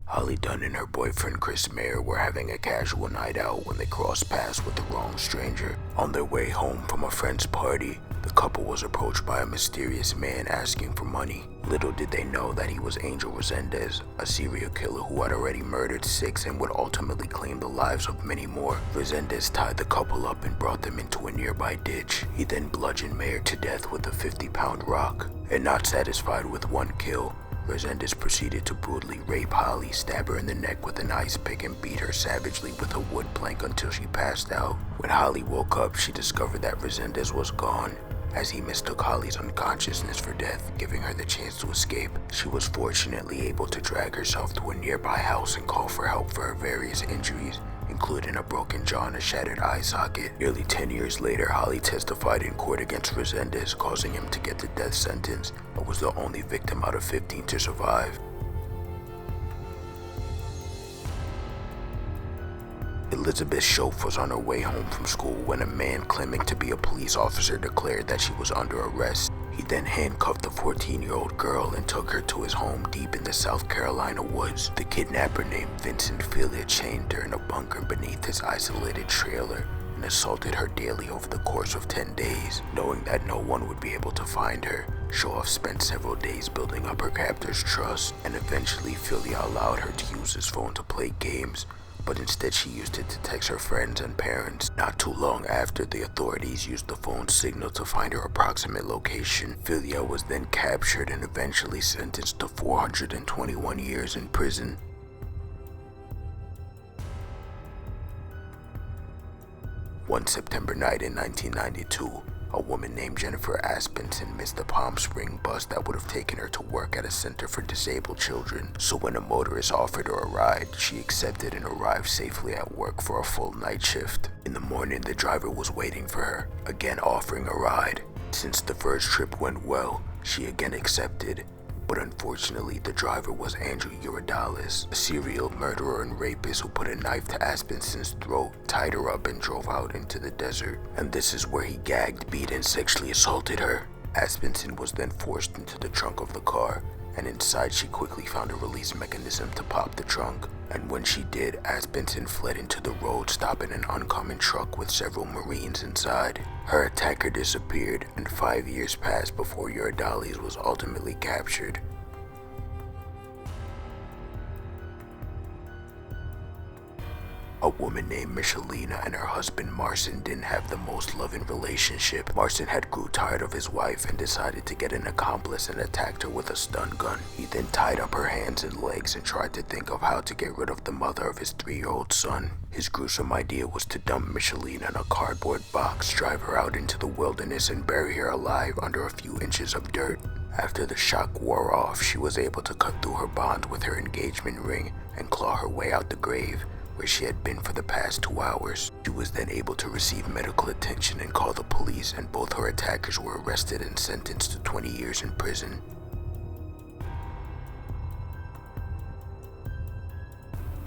Holly Dunn and her boyfriend Chris Mayer were having a casual night out when they crossed paths with the wrong stranger. On their way home from a friend's party, the couple was approached by a mysterious man asking for money. Little did they know that he was Angel Resendez, a serial killer who had already murdered 6 and would ultimately claim the lives of many more. Resendez tied the couple up and brought them into a nearby ditch. He then bludgeoned Mayer to death with a 50-pound rock. And not satisfied with one kill, Resendez proceeded to brutally rape Holly, stab her in the neck with an ice pick, and beat her savagely with a wood plank until she passed out. When Holly woke up, she discovered that Resendez was gone, as he mistook Holly's unconsciousness for death, giving her the chance to escape. She was fortunately able to drag herself to a nearby house and call for help for her various injuries, including a broken jaw and a shattered eye socket. Nearly 10 years later, Holly testified in court against Resendez, causing him to get the death sentence, but was the only victim out of 15 to survive. Elizabeth Schoaf was on her way home from school when a man claiming to be a police officer declared that she was under arrest. He then handcuffed the 14-year-old girl and took her to his home deep in the South Carolina woods. The kidnapper named Vincent Filia chained her in a bunker beneath his isolated trailer and assaulted her daily over the course of 10 days. Knowing that no one would be able to find her, Schoaf spent several days building up her captor's trust, and eventually Filia allowed her to use his phone to play games, but instead she used it to text her friends and parents. Not too long after, the authorities used the phone signal to find her approximate location. Filia was then captured and eventually sentenced to 421 years in prison. One September night in 1992, a woman named Jennifer Aspen missed a Palm Spring bus that would have taken her to work at a center for disabled children. So when a motorist offered her a ride, she accepted and arrived safely at work for a full night shift. In the morning, the driver was waiting for her, again offering a ride. Since the first trip went well, she again accepted. But unfortunately, the driver was Andrew Uridalis, a serial murderer and rapist who put a knife to Aspenson's throat, tied her up, and drove out into the desert. And this is where he gagged, beat, and sexually assaulted her. Aspenson was then forced into the trunk of the car, and inside she quickly found a release mechanism to pop the trunk. And when she did, Aspenson fled into the road, stopping an oncoming truck with several Marines inside. Her attacker disappeared, and 5 years passed before Uridalis was ultimately captured. A woman named Micheline and her husband Marcin didn't have the most loving relationship. Marcin had grew tired of his wife and decided to get an accomplice and attacked her with a stun gun. He then tied up her hands and legs and tried to think of how to get rid of the mother of his 3-year-old son. His gruesome idea was to dump Micheline in a cardboard box, drive her out into the wilderness, and bury her alive under a few inches of dirt. After the shock wore off, she was able to cut through her bond with her engagement ring and claw her way out the grave, where she had been for the past 2 hours. She was then able to receive medical attention and call the police, and both her attackers were arrested and sentenced to 20 years in prison.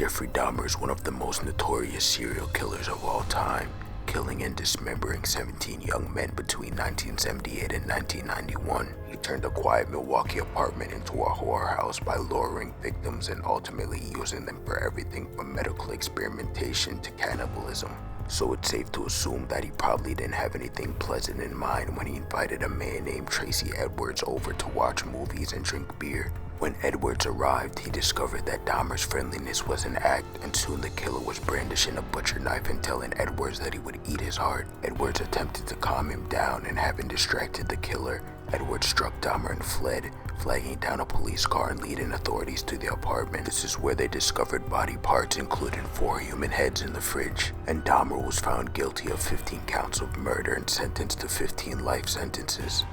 Jeffrey Dahmer is one of the most notorious serial killers of all time, killing and dismembering 17 young men between 1978 and 1991. He turned a quiet Milwaukee apartment into a horror house by luring victims and ultimately using them for everything from medical experimentation to cannibalism. So it's safe to assume that he probably didn't have anything pleasant in mind when he invited a man named Tracy Edwards over to watch movies and drink beer. When Edwards arrived, he discovered that Dahmer's friendliness was an act, and soon the killer was brandishing a butcher knife and telling Edwards that he would eat his heart. Edwards attempted to calm him down, and having distracted the killer, Edwards struck Dahmer and fled, flagging down a police car and leading authorities to the apartment. This is where they discovered body parts, including 4 human heads in the fridge, and Dahmer was found guilty of 15 counts of murder and sentenced to 15 life sentences.